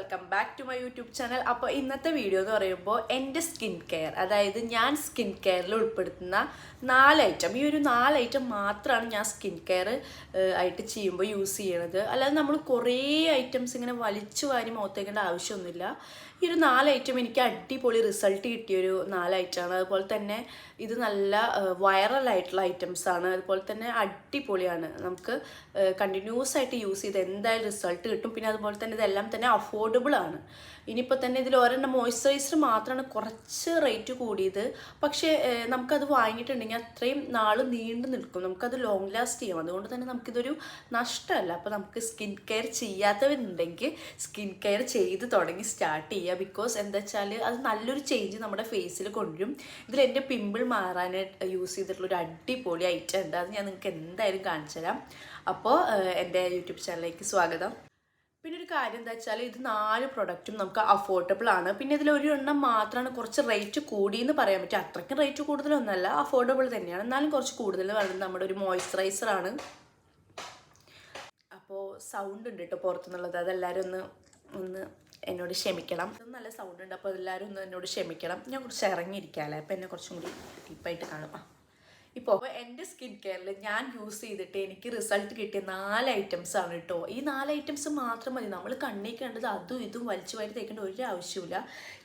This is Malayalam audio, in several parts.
Welcome back to my YouTube channel. അപ്പോൾ ഇന്നത്തെ വീഡിയോ എന്ന് പറയുമ്പോൾ എൻ്റെ സ്കിൻ കെയർ, അതായത് ഞാൻ സ്കിൻ കെയറിൽ ഉൾപ്പെടുത്തുന്ന 4 ഐറ്റം. ഈ ഒരു 4 ഐറ്റം മാത്രമാണ് ഞാൻ സ്കിൻ കെയർ ആയിട്ട് ചെയ്യുമ്പോൾ യൂസ് ചെയ്യണത്. അല്ലാതെ നമ്മൾ കുറേ ഐറ്റംസ് ഇങ്ങനെ വലിച്ചു വാരി മുഖത്തേക്കേണ്ട ആവശ്യമൊന്നുമില്ല. ഈ ഒരു 4 ഐറ്റം എനിക്ക് അടിപൊളി റിസൾട്ട് കിട്ടിയൊരു 4 ഐറ്റമാണ്. അതുപോലെ തന്നെ ഇത് നല്ല വൈറലായിട്ടുള്ള ഐറ്റംസാണ്. അതുപോലെ തന്നെ അടിപൊളിയാണ്, നമുക്ക് കണ്ടിന്യൂസ് ആയിട്ട് യൂസ് ചെയ്ത് എന്തായാലും റിസൾട്ട് കിട്ടും. പിന്നെ അതുപോലെ തന്നെ ഇതെല്ലാം തന്നെ അഫോർഡബിൾ ആണ്. ഇനിയിപ്പോൾ തന്നെ ഇതിൽ ഒരെണ്ണം മോയ്സ്ചറൈസർ മാത്രമാണ് കുറച്ച് റേറ്റ് കൂടിയത്. പക്ഷേ നമുക്കത് വാങ്ങിയിട്ടുണ്ടെങ്കിൽ അത്രയും നാൾ നീണ്ടു നിൽക്കും, നമുക്കത് ലോങ് ലാസ്റ്റ് ചെയ്യും. അതുകൊണ്ട് തന്നെ നമുക്കിതൊരു നഷ്ടമല്ല. അപ്പോൾ നമുക്ക് സ്കിൻ കെയർ ചെയ്യാത്തവരുണ്ടെങ്കിൽ സ്കിൻ കെയർ ചെയ്ത് തുടങ്ങി സ്റ്റാർട്ട് ചെയ്യുക. ബിക്കോസ് എന്താ വെച്ചാൽ അത് നല്ലൊരു ചേഞ്ച് നമ്മുടെ ഫേസിൽ കൊണ്ടുവരും. ഇതിൽ എൻ്റെ പിമ്പിൾ മാറാനായിട്ട് യൂസ് ചെയ്തിട്ടുള്ളൊരു അടിപൊളി ഐറ്റം ഉണ്ട്, അത് ഞാൻ നിങ്ങൾക്ക് എന്തായാലും കാണിച്ചു തരാം. അപ്പോൾ എൻ്റെ യൂട്യൂബ് ചാനലിലേക്ക് സ്വാഗതം. പിന്നെ ഒരു കാര്യം എന്താ വെച്ചാൽ ഇത് 4 പ്രൊഡക്റ്റും നമുക്ക് അഫോർഡബിൾ ആണ്. പിന്നെ ഇതിൽ ഒരു എണ്ണം മാത്രമാണ് കുറച്ച് റേറ്റ് കൂടിയെന്ന് പറയാൻ പറ്റും. അത്രയ്ക്കും റേറ്റ് കൂടുതലൊന്നുമല്ല, അഫോർഡബിൾ തന്നെയാണ്, എന്നാലും കുറച്ച് കൂടുതൽ പറയുന്നത് നമ്മുടെ ഒരു മോയ്സ്ചറൈസറാണ്. അപ്പോൾ സൗണ്ട് ഉണ്ട് കേട്ടോ പുറത്തുനിന്നുള്ളത്, അതെല്ലാവരും ഒന്ന് എന്നോട് ക്ഷമിക്കണം. ഇത് നല്ല സൗണ്ട് ഉണ്ട്, അപ്പോൾ എല്ലാവരും ഒന്ന് എന്നോട് ക്ഷമിക്കണം. ഞാൻ കുറച്ച് ഇറങ്ങിയിരിക്കാമല്ലേ, അപ്പോൾ എന്നെ കുറച്ചും കൂടി ഡീപ്പായിട്ട് കാണും. ഇപ്പോൾ എൻ്റെ സ്കിൻ കെയറിൽ ഞാൻ യൂസ് ചെയ്തിട്ട് എനിക്ക് റിസൾട്ട് കിട്ടിയ 4 ഐറ്റംസ് ആണ് കേട്ടോ. ഈ 4 ഐറ്റംസ് മാത്രം മതി, നമ്മൾ കണ്ണി കണ്ടത് അതും ഇതും വലിച്ചു വാരി തേക്കേണ്ട ഒരു ആവശ്യമില്ല.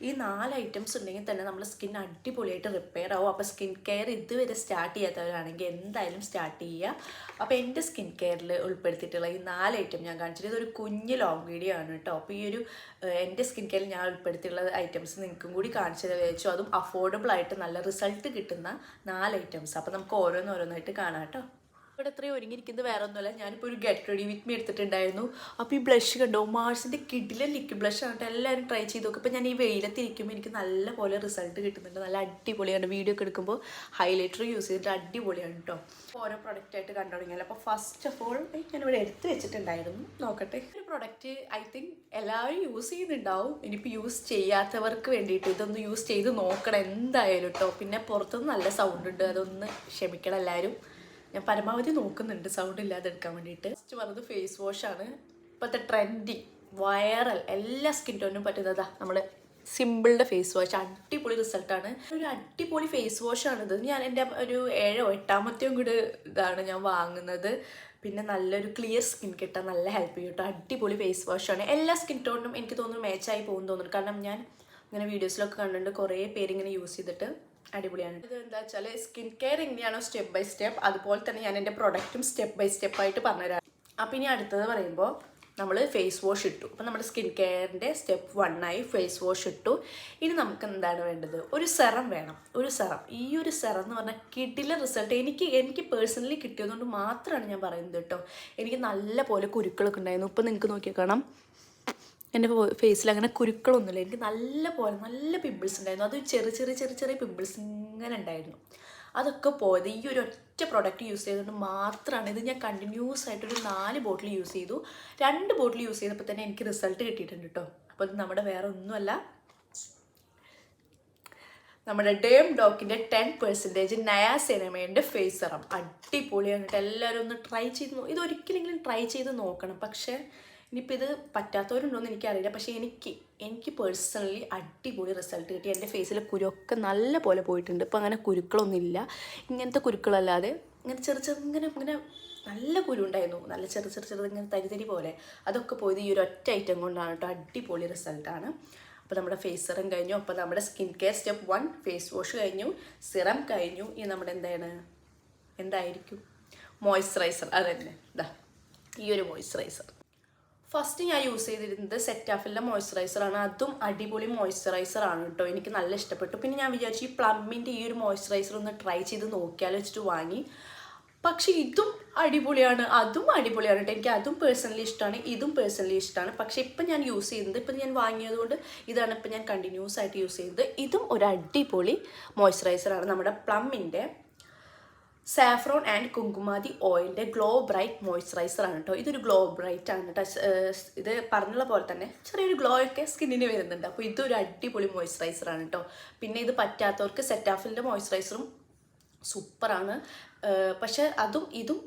ഈ 4 ഐറ്റംസ് ഉണ്ടെങ്കിൽ തന്നെ നമ്മുടെ സ്കിൻ അടിപൊളിയായിട്ട് റിപ്പയർ ആവും. അപ്പോൾ സ്കിൻ കെയർ ഇതുവരെ സ്റ്റാർട്ട് ചെയ്യാത്തവരാണെങ്കിൽ എന്തായാലും സ്റ്റാർട്ട് ചെയ്യുക. അപ്പോൾ എൻ്റെ സ്കിൻ കെയറിൽ ഉൾപ്പെടുത്തിയിട്ടുള്ള ഈ 4 ഐറ്റം ഞാൻ കാണിച്ചിട്ട് ഇതൊരു കുഞ്ഞ് ലോങ് വീഡിയോ ആണ് കേട്ടോ. അപ്പോൾ ഈ ഒരു എൻ്റെ സ്കിൻ കെയറിൽ ഞാൻ ഉൾപ്പെടുത്തിയുള്ള ഐറ്റംസ് നിങ്ങൾക്കും കൂടി കാണിച്ചത് വെച്ചു, അതും അഫോർഡബിൾ ആയിട്ട് നല്ല റിസൾട്ട് കിട്ടുന്ന 4 ഐറ്റംസ്. അപ്പോൾ നമുക്ക് ഓരോന്നോരോന്നായിട്ട് കാണാം കേട്ടോ. ഇവിടെ ഇത്രയും ഒരുങ്ങിയിരിക്കുന്നത് വേറെ ഒന്നുമല്ല, ഞാനിപ്പോൾ ഒരു ഗെറ്റ് റെഡി വിത്ത് മീ എടുത്തിട്ടുണ്ടായിരുന്നു. അപ്പോൾ ഈ ബ്ലഷ് കണ്ടോ, മാർസിൻ്റെ കിഡിലെ ലിക്വിഡ് ബ്ലഷ് ആണ് കേട്ടോ. എല്ലാവരും ട്രൈ ചെയ്ത് നോക്കും. ഇപ്പോൾ ഞാൻ ഈ വെയിലത്തിരിക്കുമ്പോൾ എനിക്ക് നല്ല പോലെ റിസൾട്ട് കിട്ടുന്നുണ്ട്, നല്ല അടിപൊളിയാണ്. വീഡിയോ ഒക്കെ എടുക്കുമ്പോൾ ഹൈലൈറ്റർ യൂസ് ചെയ്തിട്ട് അടിപൊളിയാണ് കേട്ടോ. ഓരോ പ്രൊഡക്റ്റായിട്ട് കണ്ടു തുടങ്ങിയാൽ അപ്പോൾ ഫസ്റ്റ് ഓഫ് ഓൾ ഞാനിവിടെ എടുത്ത് വെച്ചിട്ടുണ്ടായിരുന്നു, നോക്കട്ടെ. ഒരു പ്രൊഡക്റ്റ് ഐ തിങ്ക് എല്ലാവരും യൂസ് ചെയ്യുന്നുണ്ടാവും. ഇനിയിപ്പോൾ യൂസ് ചെയ്യാത്തവർക്ക് വേണ്ടിയിട്ട് ഇതൊന്ന് യൂസ് ചെയ്ത് നോക്കണം എന്തായാലും കേട്ടോ. പിന്നെ പുറത്തുനിന്ന് നല്ല സൗണ്ട് ഉണ്ട്, അതൊന്ന് ക്ഷമിക്കണം എല്ലാവരും. ഞാൻ പരമാവധി നോക്കുന്നുണ്ട് സൗണ്ട് ഇല്ലാതെ എടുക്കാൻ വേണ്ടിയിട്ട്. ഫസ്റ്റ് പറഞ്ഞത് ഫേസ് വാഷാണ്. ഇപ്പോഴത്തെ ട്രെൻഡിങ് വൈറൽ എല്ലാ സ്കിൻ ടോണിനും പറ്റുന്നതാ നമ്മുടെ സിമ്പിളിൻ്റെ ഫേസ് വാഷ്. അടിപൊളി റിസൾട്ടാണ്, ഒരു അടിപൊളി ഫേസ് വാഷാണിത്. ഞാൻ എൻ്റെ ഒരു 7ോ 8ാമത്തെയും കൂടി ഇതാണ് ഞാൻ വാങ്ങുന്നത്. പിന്നെ നല്ലൊരു ക്ലിയർ സ്കിൻ കിട്ടാൻ നല്ല ഹെൽപ്പ് ചെയ്യും കേട്ടോ. അടിപൊളി ഫേസ് വാഷാണ്. എല്ലാ സ്കിൻ ടോണിനും എനിക്ക് തോന്നുന്നു മാച്ചായി പോകുന്നു തോന്നുന്നു. കാരണം ഞാൻ ഇങ്ങനെ വീഡിയോസിലൊക്കെ കണ്ടിട്ടുണ്ട് കുറേ പേരിങ്ങനെ യൂസ് ചെയ്തിട്ട് അടിപൊളിയാണ്. ഇത് എന്താ വെച്ചാൽ സ്കിൻ കെയർ എങ്ങനെയാണോ സ്റ്റെപ്പ് ബൈ സ്റ്റെപ്പ്, അതുപോലെ തന്നെ ഞാൻ എൻ്റെ പ്രൊഡക്റ്റും സ്റ്റെപ്പ് ബൈ സ്റ്റെപ്പായിട്ട് പറഞ്ഞുതരാം. അപ്പോൾ ഇനി അടുത്തത് പറയുമ്പോൾ നമ്മൾ ഫേസ് വാഷ് ഇട്ടു. അപ്പോൾ നമ്മുടെ സ്കിൻ കെയറിൻ്റെ സ്റ്റെപ്പ് 1 ആയി ഫേസ് വാഷ് ഇട്ടു. ഇനി നമുക്ക് എന്താണ് വേണ്ടത്? ഒരു സെറം വേണം. ഒരു സെറം, ഈ ഒരു സെറം എന്ന് പറഞ്ഞാൽ കിടിലൻ റിസൾട്ട് എനിക്ക് പേഴ്സണലി കിട്ടിയതുകൊണ്ട് മാത്രമാണ് ഞാൻ പറയുന്നത് കേട്ടോ. എനിക്ക് നല്ല പോലെ കുരുക്കളൊക്കെ ഉണ്ടായിരുന്നു. ഇപ്പോൾ നിങ്ങൾക്ക് നോക്കിയാൽ കാണാം എൻ്റെ ഫേസിൽ അങ്ങനെ കുരുക്കളൊന്നുമില്ല. എനിക്ക് നല്ല പിമ്പിൾസ് ഉണ്ടായിരുന്നു. അത് ചെറിയ പിമ്പിൾസ് ഇങ്ങനെ ഉണ്ടായിരുന്നു. അതൊക്കെ പോയത് ഈ ഒരു ഒറ്റ പ്രോഡക്റ്റ് യൂസ് ചെയ്തുകൊണ്ട് മാത്രമാണ്. ഇത് ഞാൻ കണ്ടിന്യൂസ് ആയിട്ടൊരു 4 ബോട്ടിൽ യൂസ് ചെയ്തു. 2 ബോട്ടിൽ യൂസ് ചെയ്തപ്പോൾ തന്നെ എനിക്ക് റിസൾട്ട് കിട്ടിയിട്ടുണ്ട് കേട്ടോ. അപ്പോൾ ഇത് നമ്മുടെ വേറെ ഒന്നുമല്ല, നമ്മുടെ ഡേം ഡോക്കിൻ്റെ 10% നയാസിനമൈൻ്റെ ഫേസ് സെറം. അടിപൊളിയാണ് കേട്ടോ. എല്ലാവരും ഒന്ന് ട്രൈ ചെയ്ത് ഇതൊരിക്കലെങ്കിലും ട്രൈ ചെയ്ത് നോക്കണം. പക്ഷേ ഇനിയിപ്പോൾ ഇത് പറ്റാത്തവരുണ്ടോയെന്ന് എനിക്കറിയില്ല. പക്ഷേ എനിക്ക് പേഴ്സണലി അടിപൊളി റിസൾട്ട് കിട്ടി. എൻ്റെ ഫേസിലെ കുരുവൊക്കെ നല്ല പോലെ പോയിട്ടുണ്ട്. ഇപ്പോൾ അങ്ങനെ കുരുക്കളൊന്നുമില്ല. ഇങ്ങനത്തെ കുരുക്കളല്ലാതെ ഇങ്ങനെ ഇങ്ങനെ നല്ല കുരു ഉണ്ടായിരുന്നു, നല്ല ചെറു ഇങ്ങനെ തരി പോലെ. അതൊക്കെ പോയത് ഈ ഒരു ഒറ്റ ഐറ്റം കൊണ്ടാണ് കേട്ടോ. അടിപൊളി റിസൾട്ടാണ്. അപ്പോൾ നമ്മുടെ ഫേസ് സെറം കഴിഞ്ഞു. അപ്പോൾ നമ്മുടെ skin care step 1 face wash കഴിഞ്ഞു, സിറം കഴിഞ്ഞു. ഇനി നമ്മുടെ എന്തായിരിക്കും മോയ്സ്ചറൈസർ. അത് തന്നെ ഇതാ ഈ ഒരു മോയ്സ്ചറൈസർ. ഫസ്റ്റ് ഞാൻ യൂസ് ചെയ്തിരുന്നത് സെറ്റാഫിലിൻ്റെ മോയ്സ്ചറൈസറാണ്. അതും അടിപൊളി മോയ്സ്ചറൈസറാണ് കേട്ടോ. എനിക്ക് നല്ല ഇഷ്ടപ്പെട്ടു. പിന്നെ ഞാൻ വിചാരിച്ചു ഈ പ്ലമ്മിൻ്റെ ഈ ഒരു മോയ്സ്ചറൈസർ ഒന്ന് ട്രൈ ചെയ്ത് നോക്കിയാലോ വെച്ചിട്ട് വാങ്ങി. പക്ഷേ ഇതും അടിപൊളിയാണ്, അതും അടിപൊളിയാണ് കേട്ടോ. എനിക്ക് അതും പേഴ്സണലി ഇഷ്ടമാണ്, ഇതും പേഴ്സണലി ഇഷ്ടമാണ്. പക്ഷേ ഇപ്പം ഞാൻ യൂസ് ചെയ്യുന്നത്, ഇപ്പം ഞാൻ വാങ്ങിയത് കൊണ്ട് ഇതാണ് ഇപ്പം ഞാൻ കണ്ടിന്യൂസ് ആയിട്ട് യൂസ് ചെയ്യുന്നത്. ഇതും ഒരു അടിപൊളി മോയ്സ്ചറൈസറാണ്. നമ്മുടെ പ്ലമ്മിൻ്റെ സാഫ്രോൺ ആൻഡ് കുങ്കുമാതി ഓയിലിൻ്റെ ഗ്ലോ ബ്രൈറ്റ് മോയ്സ്ചറൈസറാണ് കേട്ടോ. ഇതൊരു ഗ്ലോ ബ്രൈറ്റ് ആണ് കേട്ടോ. ഇത് പറഞ്ഞുള്ള പോലെ തന്നെ ചെറിയൊരു ഗ്ലോ ഒക്കെ സ്കിന്നിന് വരുന്നുണ്ട്. അപ്പോൾ ഇതൊരു അടിപൊളി മോയ്സ്ചറൈസറാണ് കേട്ടോ. പിന്നെ ഇത് പറ്റാത്തവർക്ക് സെറ്റാഫിലിൻ്റെ മോയ്സ്ചറൈസറും സൂപ്പറാണ്. പക്ഷെ അതും ഇതും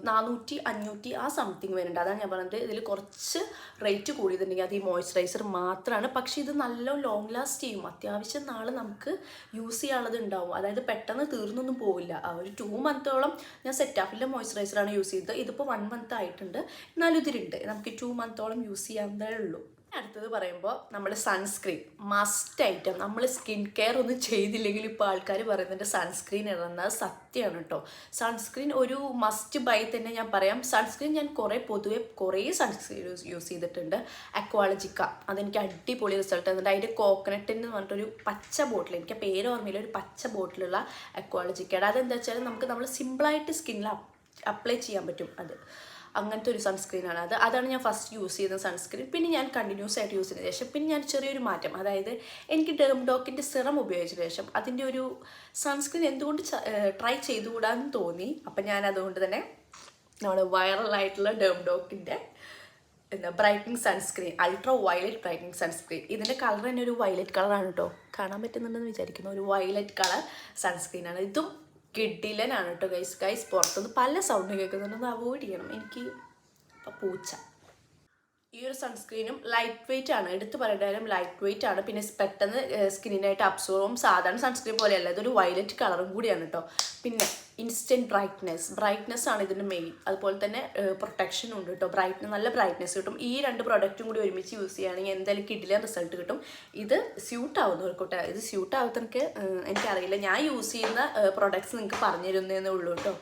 400 500 ആ സംതിങ് വരുന്നുണ്ട്. അതാണ് ഞാൻ പറഞ്ഞത്, ഇതിൽ കുറച്ച് റേറ്റ് കൂടിയിട്ടുണ്ടെങ്കിൽ അത് ഈ മോയ്സ്ചറൈസർ മാത്രമാണ്. പക്ഷേ ഇത് നല്ല ലോങ് ലാസ്റ്റ് ചെയ്യും, അത്യാവശ്യം നാൾ നമുക്ക് യൂസ് ചെയ്യാനുള്ളത് ഉണ്ടാവും. അതായത് പെട്ടെന്ന് തീർന്നൊന്നും പോവില്ല. ഒരു 2 മന്തോളം ഞാൻ സെറ്റാഫിൻ്റെ മോയ്സ്ചറൈസറാണ് യൂസ് ചെയ്തത്. ഇതിപ്പോൾ 1 മന്ത് ആയിട്ടുണ്ട്, എന്നാലും ഇതിലുണ്ട്, നമുക്ക് 2 മന്തോളം യൂസ് ചെയ്യാവുന്നതേ ഉള്ളൂ. അടുത്തത് പറയുമ്പോൾ നമ്മുടെ സൺസ്ക്രീൻ മസ്റ്റ് ഐറ്റം. നമ്മൾ സ്കിൻ കെയർ ഒന്നും ചെയ്തില്ലെങ്കിൽ ഇപ്പോൾ ആൾക്കാർ പറയുന്നുണ്ട് സൺസ്ക്രീൻ ഇടുന്നത്. സത്യമാണ് കേട്ടോ. സൺസ്ക്രീൻ ഒരു മസ്റ്റ് ബൈ തന്നെ ഞാൻ പറയാം. സൺസ്ക്രീൻ ഞാൻ പൊതുവെ കുറേ സൺസ്ക്രീൻ യൂസ് ചെയ്തിട്ടുണ്ട്. അക്വാളജിക്ക, അതെനിക്ക് അടിപൊളി റിസൾട്ട് തന്നിട്ടുണ്ട്. അതിൻ്റെ കോക്കനട്ട് എന്ന് പറഞ്ഞിട്ടൊരു പച്ച ബോട്ടിൽ, എനിക്ക് പേര് ഓർമ്മയില്ല, ഒരു പച്ച ബോട്ടിലുള്ള അക്വാളജിക്കയുടെ. അതെന്താ വെച്ചാൽ നമ്മൾ സിമ്പിളായിട്ട് സ്കിന്നിൽ അപ്ലൈ ചെയ്യാൻ പറ്റും. അങ്ങനത്തെ ഒരു സൺസ്ക്രീനാണ് അതാണ് ഞാൻ ഫസ്റ്റ് യൂസ് ചെയ്യുന്ന സൺസ്ക്രീൻ. പിന്നെ ഞാൻ കണ്ടിന്യൂസ് ആയിട്ട് യൂസ് ചെയ്തതിന് ശേഷം പിന്നെ ഞാൻ ചെറിയൊരു മാറ്റം, അതായത് എനിക്ക് ഡെർമഡോക്കിൻ്റെ സിറം ഉപയോഗിച്ചതിന് ശേഷം അതിൻ്റെ ഒരു സൺസ്ക്രീൻ എന്തുകൊണ്ട് ട്രൈ ചെയ്തുകൂടാന്ന് തോന്നി. അപ്പം ഞാൻ അതുകൊണ്ട് തന്നെ നമ്മുടെ വൈറലായിട്ടുള്ള ഡെർമഡോക്കിൻ്റെ brightening sunscreen, ultra violet brightening sunscreen, ഇതിൻ്റെ കളർ തന്നെ ഒരു വയലറ്റ് കളറാണ് കേട്ടോ, കാണാൻ പറ്റുന്നുണ്ടെന്ന് വിചാരിക്കുന്നു. ഒരു വയലറ്റ് കളർ സൺസ്ക്രീനാണ്. ഇതും കിഡിലനാണ് കേട്ടോ ഗൈസ്. പുറത്തുനിന്ന് പല സൗണ്ട് കേൾക്കുന്നുണ്ടെന്ന് അവോയ്ഡ് ചെയ്യണം. എനിക്ക് പൂച്ച. ഈ ഒരു സൺസ്ക്രീനും ലൈറ്റ് വെയിറ്റ് ആണ്, എടുത്ത് പറയേണ്ട ലൈറ്റ് വെയിറ്റ് ആണ്. പിന്നെ പെട്ടെന്ന് സ്കിന്നിനായിട്ട് അബ്സോർവും, സാധാരണ സൺസ്ക്രീൻ പോലെയല്ല, ഇതൊരു വയലറ്റ് കളറും കൂടിയാണ് കേട്ടോ. പിന്നെ ഇൻസ്റ്റൻറ്റ് ബ്രൈറ്റ്നെസ് ആണ് ഇതിൻ്റെ മെയിൻ. അതുപോലെ തന്നെ പ്രൊട്ടക്ഷനും ഉണ്ട് കേട്ടോ. നല്ല ബ്രൈറ്റ്നെസ് കിട്ടും. ഈ 2 പ്രൊഡക്റ്റും കൂടി ഒരുമിച്ച് യൂസ് ചെയ്യുകയാണെങ്കിൽ എന്തായാലും കിഡിലെ റിസൾട്ട് കിട്ടും. ഇത് സ്യൂട്ട് ആവുന്നവർക്കോട്ടെ, ഇത് സ്യൂട്ട് ആവുന്നവർക്ക് എനിക്കറിയില്ല. ഞാൻ യൂസ് ചെയ്യുന്ന പ്രൊഡക്ട്സ് നിങ്ങൾക്ക് പറഞ്ഞു തരുന്നതേ ഉള്ളൂ കേട്ടോ.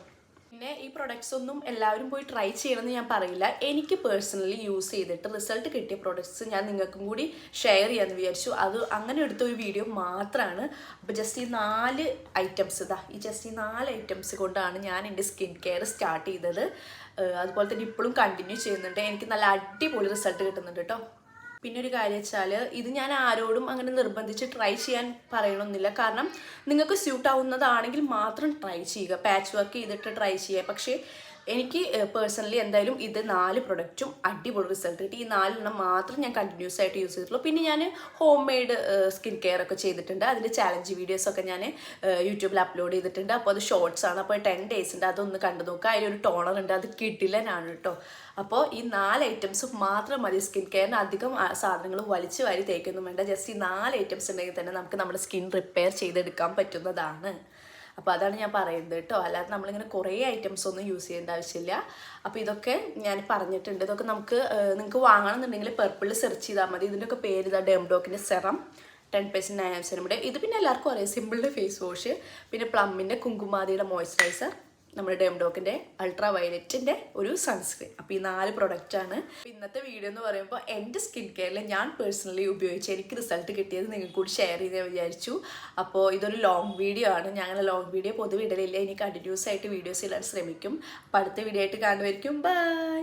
പിന്നെ ഈ പ്രൊഡക്ട്സ് ഒന്നും എല്ലാവരും പോയി ട്രൈ ചെയ്യണമെന്ന് ഞാൻ പറയില്ല. എനിക്ക് പേഴ്സണലി യൂസ് ചെയ്തിട്ട് റിസൾട്ട് കിട്ടിയ പ്രൊഡക്ട്സ് ഞാൻ നിങ്ങൾക്കും കൂടി ഷെയർ ചെയ്യാമെന്ന് വിചാരിച്ചു. അങ്ങനെ എടുത്ത ഒരു വീഡിയോ മാത്രമാണ്. അപ്പോൾ ജസ്റ്റ് ഈ 4 ഐറ്റംസ് കൊണ്ടാണ് ഞാൻ എൻ്റെ സ്കിൻ കെയർ സ്റ്റാർട്ട് ചെയ്തത്. അതുപോലെ തന്നെ ഇപ്പോഴും കണ്ടിന്യൂ ചെയ്യുന്നുണ്ട്. എനിക്ക് നല്ല അടിപൊളി റിസൾട്ട് കിട്ടുന്നുണ്ട് കേട്ടോ. പിന്നെ ഒരു കാര്യം വെച്ചാൽ, ഇത് ഞാൻ ആരോടും അങ്ങനെ നിർബന്ധിച്ച് ട്രൈ ചെയ്യാൻ പറയണമെന്നില്ല. കാരണം നിങ്ങൾക്ക് സ്യൂട്ട് ആവുന്നതാണെങ്കിൽ മാത്രം ട്രൈ ചെയ്യുക, പാച്ച് വർക്ക് ചെയ്തിട്ട് ട്രൈ ചെയ്യുക. പക്ഷേ എനിക്ക് പേഴ്സണലി എന്തായാലും ഇത് 4 പ്രൊഡക്റ്റും അടിപൊളി റിസൾട്ട് കിട്ടി. ഈ 4 മാത്രം ഞാൻ കണ്ടിന്യൂസ് ആയിട്ട് യൂസ് ചെയ്തിട്ടുള്ളൂ. പിന്നെ ഞാൻ ഹോം മെയ്ഡ് സ്കിൻ കെയർ ഒക്കെ ചെയ്തിട്ടുണ്ട്. അതിൻ്റെ ചാലഞ്ച് വീഡിയോസൊക്കെ ഞാൻ യൂട്യൂബിൽ അപ്ലോഡ് ചെയ്തിട്ടുണ്ട്. അപ്പോൾ അത് ഷോർട്സ് ആണ്. അപ്പോൾ 10 days ഉണ്ട്, അതൊന്ന് കണ്ടു നോക്കുക. അതിലൊരു ടോണർ ഉണ്ട്, അത് കിഡിലനാണ് കേട്ടോ. അപ്പോൾ ഈ 4 ഐറ്റംസ് മാത്രം മതി സ്കിൻ കെയറിന്. അധികം സാധനങ്ങൾ വലിച്ചു വാരി തേക്കൊന്നും വേണ്ട. ജസ്റ്റ് ഈ 4 ഐറ്റംസ് ഉണ്ടെങ്കിൽ തന്നെ നമുക്ക് നമ്മുടെ സ്കിൻ റിപ്പയർ ചെയ്തെടുക്കാൻ പറ്റുന്നതാണ്. അപ്പോൾ അതാണ് ഞാൻ പറയുന്നത് കേട്ടോ. അല്ലാതെ നമ്മളിങ്ങനെ കുറേ ഐറ്റംസ് ഒന്നും യൂസ് ചെയ്യേണ്ട ആവശ്യമില്ല. അപ്പോൾ ഇതൊക്കെ ഞാൻ പറഞ്ഞിട്ടുണ്ട്. ഇതൊക്കെ നിങ്ങൾക്ക് വാങ്ങണമെന്നുണ്ടെങ്കിൽ പർപ്പിളിൽ സെർച്ച് ചെയ്താൽ മതി. ഇതിൻ്റെയൊക്കെ പേര് ഡെർമഡോക്കിൻ്റെ സെറം, 10% നയാൻസിനമിഡ്. ഇത് പിന്നെ എല്ലാവർക്കും അറിയാം, സിമ്പിളിൻ്റെ ഫേസ് വാഷ്. പിന്നെ പ്ലമ്മിൻ്റെ കുങ്കുമാതിയുടെ മോയ്സ്ചറൈസർ, നമ്മുടെ ഡെർമഡോക്കിൻ്റെ അൾട്രാ വയലറ്റിൻ്റെ ഒരു സൺസ്ക്രീൻ. അപ്പോൾ ഈ 4 പ്രൊഡക്റ്റാണ്. ഇന്നത്തെ വീഡിയോ എന്ന് പറയുമ്പോൾ എൻ്റെ സ്കിൻ കെയറിൽ ഞാൻ പേഴ്സണലി ഉപയോഗിച്ച് എനിക്ക് റിസൾട്ട് കിട്ടിയത് നിങ്ങൾക്ക് കൂടി ഷെയർ ചെയ്ത് വിചാരിച്ചു. അപ്പോൾ ഇതൊരു ലോങ് വീഡിയോ ആണ്. ഞങ്ങൾ ലോങ് വീഡിയോ പൊതുവെ ഇടലില്ല. ഇനി കണ്ടിന്യൂസ് ആയിട്ട് വീഡിയോസ് ഇടാൻ ശ്രമിക്കും. അപ്പോൾ അടുത്ത വീഡിയോ ആയിട്ട് കാണുമായിരിക്കും. ബൈ.